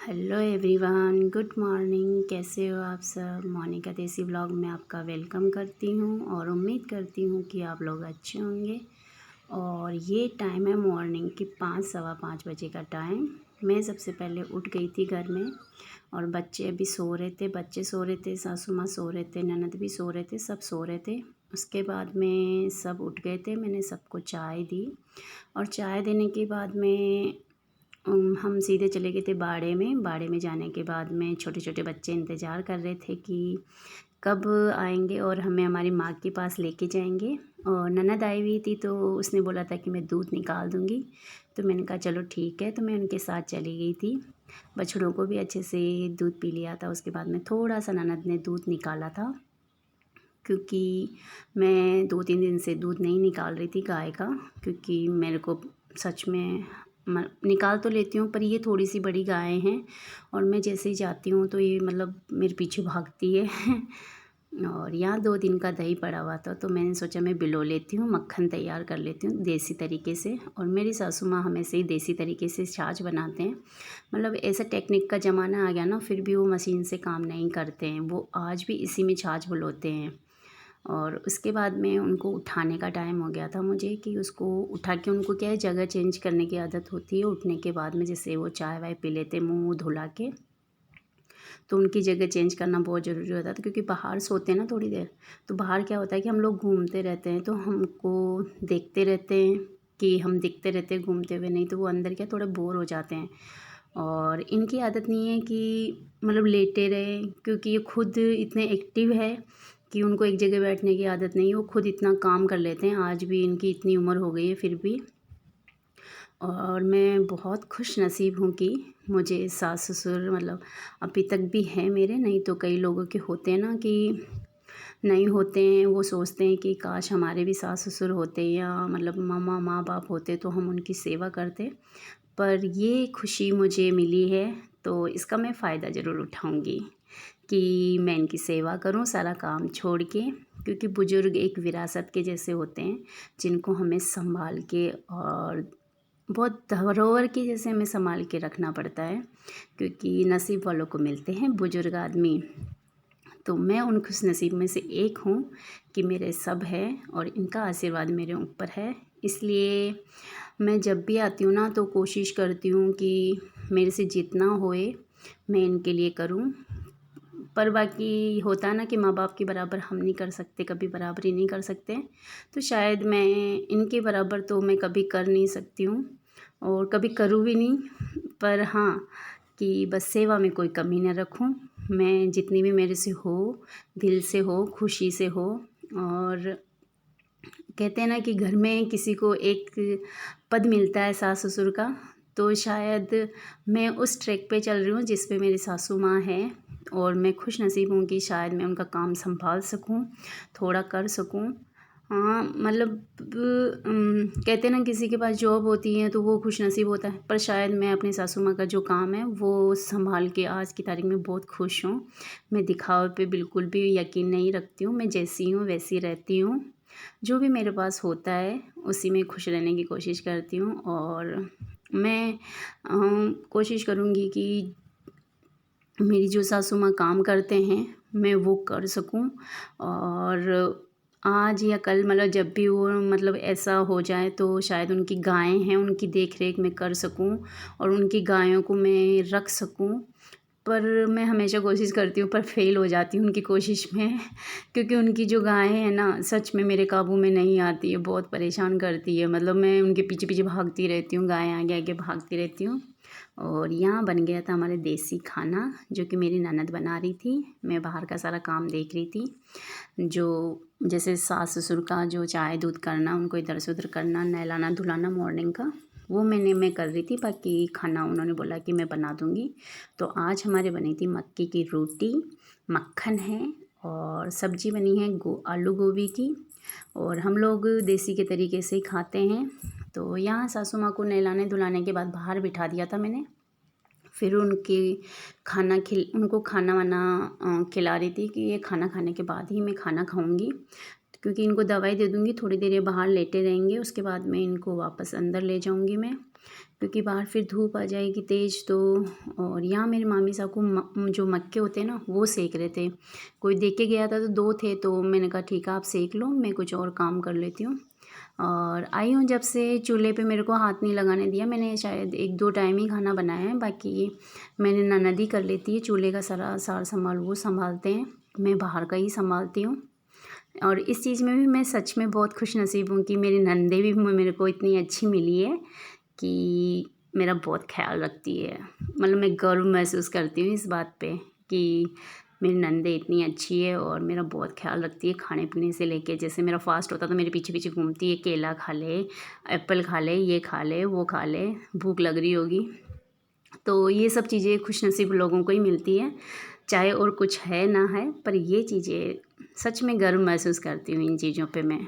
Hello everyone, good morning. कैसे हो आप सब? मोनिका देसी व्लॉग में आपका वेलकम करती हूँ और उम्मीद करती हूँ कि आप लोग अच्छे होंगे। और ये टाइम है मॉर्निंग की 5 सवा 5 बजे का टाइम। मैं सबसे पहले उठ गई थी घर में और बच्चे अभी सो रहे थे। बच्चे सो रहे थे, सासू माँ सो रहे थे, ननद भी सो रहे थे, सब सो रहे थे। उसके बाद में सब उठ गए थे। मैंने सबको चाय दी और चाय देने के बाद में हम सीधे चले गए थे बाड़े में। बाड़े में जाने के बाद में छोटे छोटे बच्चे इंतज़ार कर रहे थे कि कब आएंगे और हमें हमारी माँ के पास लेके जाएंगे। और ननद आई हुई थी तो उसने बोला था कि मैं दूध निकाल दूँगी, तो मैंने कहा चलो ठीक है। तो मैं उनके साथ चली गई थी। बछड़ों को भी अच्छे से दूध पी लिया था। उसके बाद में थोड़ा सा ननद ने दूध निकाला था, क्योंकि मैं 2-3 दिन से दूध नहीं निकाल रही थी गाय का। क्योंकि मेरे को सच में निकाल तो लेती हूँ, पर ये थोड़ी सी बड़ी गायें हैं और मैं जैसे ही जाती हूँ तो ये मतलब मेरे पीछे भागती है। और यहाँ 2 दिन का दही पड़ा हुआ था, तो मैंने सोचा मैं बिलो लेती हूँ, मक्खन तैयार कर लेती हूँ देसी तरीके से। और मेरी सासू माँ हमेशा ही देसी तरीके से छाछ बनाते हैं। मतलब ऐसा टेक्निक का ज़माना आ गया ना, फिर भी वो मशीन से काम नहीं करते हैं। वो आज भी इसी में छाछ बुलोते हैं। और उसके बाद में उनको उठाने का टाइम हो गया था मुझे, कि उसको उठा के, उनको क्या है जगह चेंज करने की आदत होती है उठने के बाद में। जैसे वो चाय वाय पी लेते, मुँह धुला के, तो उनकी जगह चेंज करना बहुत ज़रूरी होता था। क्योंकि बाहर सोते हैं ना थोड़ी देर, तो बाहर क्या होता है कि हम लोग घूमते रहते हैं, तो हमको देखते रहते हैं कि हम दिखते रहते हैं घूमते हुए, नहीं तो वो अंदर क्या थोड़ा बोर हो जाते हैं। और इनकी आदत नहीं है कि मतलब लेटे रहे, क्योंकि ये खुद इतने एक्टिव है कि उनको एक जगह बैठने की आदत नहीं है। वो खुद इतना काम कर लेते हैं। आज भी इनकी इतनी उम्र हो गई है फिर भी। और मैं बहुत खुश नसीब हूँ कि मुझे सास ससुर मतलब अभी तक भी हैं मेरे। नहीं तो कई लोगों के होते हैं ना कि नहीं होते हैं, वो सोचते हैं कि काश हमारे भी सास ससुर होते या मतलब मामा माँ बाप होते तो हम उनकी सेवा करते। पर ये खुशी मुझे मिली है तो इसका मैं फ़ायदा ज़रूर उठाऊँगी कि मैं इनकी सेवा करूं सारा काम छोड़ के। क्योंकि बुज़ुर्ग एक विरासत के जैसे होते हैं, जिनको हमें संभाल के और बहुत धरोहर की जैसे हमें संभाल के रखना पड़ता है। क्योंकि नसीब वालों को मिलते हैं बुज़ुर्ग आदमी। तो मैं उन खुश नसीब में से एक हूँ कि मेरे सब है और इनका आशीर्वाद मेरे ऊपर है। इसलिए मैं जब भी आती हूँ ना, तो कोशिश करती हूँ कि मेरे से जितना होए मैं इनके लिए करूँ। पर बाकी होता है ना कि माँ बाप के बराबर हम नहीं कर सकते, कभी बराबरी नहीं कर सकते। तो शायद मैं इनके बराबर तो मैं कभी कर नहीं सकती हूँ और कभी करूँ भी नहीं। पर हाँ, कि बस सेवा में कोई कमी न रखूँ। मैं जितनी भी मेरे से हो, दिल से हो, खुशी से हो। और कहते हैं ना कि घर में किसी को एक पद मिलता है सास ससुर का, तो शायद मैं उस ट्रैक पे चल रही हूँ जिस पे मेरी सासू माँ है। और मैं खुश नसीब हूँ कि शायद मैं उनका काम संभाल सकूँ, थोड़ा कर सकूँ। हाँ मतलब कहते हैं ना किसी के पास जॉब होती है तो वो खुश नसीब होता है, पर शायद मैं अपनी सासू माँ का जो काम है वो संभाल के आज की तारीख में बहुत खुश हूँ। मैं दिखावे पे बिल्कुल भी यकीन नहीं रखती हूँ। मैं जैसी हूँ वैसी रहती हूँ। जो भी मेरे पास होता है उसी में खुश रहने की कोशिश करती हूँ। और मैं कोशिश करूँगी कि मेरी जो सासू माँ काम करते हैं मैं वो कर सकूँ। और आज या कल मतलब जब भी वो मतलब ऐसा हो जाए तो शायद उनकी गायें हैं, उनकी देख रेख मैं कर सकूँ और उनकी गायों को मैं रख सकूँ। पर मैं हमेशा कोशिश करती हूँ पर फेल हो जाती हूँ उनकी कोशिश में। क्योंकि उनकी जो गायें हैं ना, सच में मेरे काबू में नहीं आती है, बहुत परेशान करती है। मतलब मैं उनके पीछे पीछे भागती रहती हूँ, गायें आगे आगे भागती रहती हूँ। और यहाँ बन गया था हमारे देसी खाना, जो कि मेरी ननद बना रही थी। मैं बाहर का सारा काम देख रही थी। जो जैसे सास ससुर का जो चाय दूध करना, उनको इधर से उधर करना, नहलाना धुलाना मॉर्निंग का, वो मैं कर रही थी। बाकी खाना उन्होंने बोला कि मैं बना दूँगी। तो आज हमारे बनी थी मक्की की रोटी, मक्खन है और सब्जी बनी है आलू गोभी की। और हम लोग देसी के तरीके से ही खाते हैं। तो यहाँ सासू माँ को नहलाने धुलाने के बाद बाहर बिठा दिया था मैंने। फिर उनको खाना वाना खिला रही थी कि ये खाना खाने के बाद ही मैं खाना खाऊंगी। क्योंकि इनको दवाई दे दूँगी, थोड़ी देर ये बाहर लेटे रहेंगे, उसके बाद में इनको वापस अंदर ले जाऊँगी मैं, क्योंकि बाहर फिर धूप आ जाएगी तेज़ तो। और यहाँ मेरी मामी साहब को जो मक्के होते हैं ना वो सेक रहे थे। कोई दे के गया था तो 2 थे, तो मैंने कहा ठीक है आप सेक लो, मैं कुछ और काम कर लेती हूँ। और आई हूँ जब से चूल्हे पे मेरे को हाथ नहीं लगाने दिया। मैंने शायद 1-2 टाइम ही खाना बनाया है, बाकी मेरी ननद ही कर लेती है चूल्हे का सारा सार संभाल, वो संभालते हैं, मैं बाहर का ही संभालती हूँ। और इस चीज़ में भी मैं सच में बहुत खुशनसीब हूँ कि मेरी ननदें भी मेरे को इतनी अच्छी मिली है कि मेरा बहुत ख्याल रखती है। मतलब मैं गर्व महसूस करती हूँ इस बात पे कि मेरी ननदें इतनी अच्छी है और मेरा बहुत ख्याल रखती है, खाने पीने से लेके। जैसे मेरा फास्ट होता तो मेरे पीछे पीछे घूमती है, केला खा ले, एप्पल खा ले, ये खा ले, वो खा ले, भूख लग रही होगी। तो ये सब चीज़ें खुशनसीब लोगों को ही मिलती है, चाहे और कुछ है ना है, पर ये चीज़ें सच में गर्व महसूस करती हूँ इन चीज़ों पे मैं।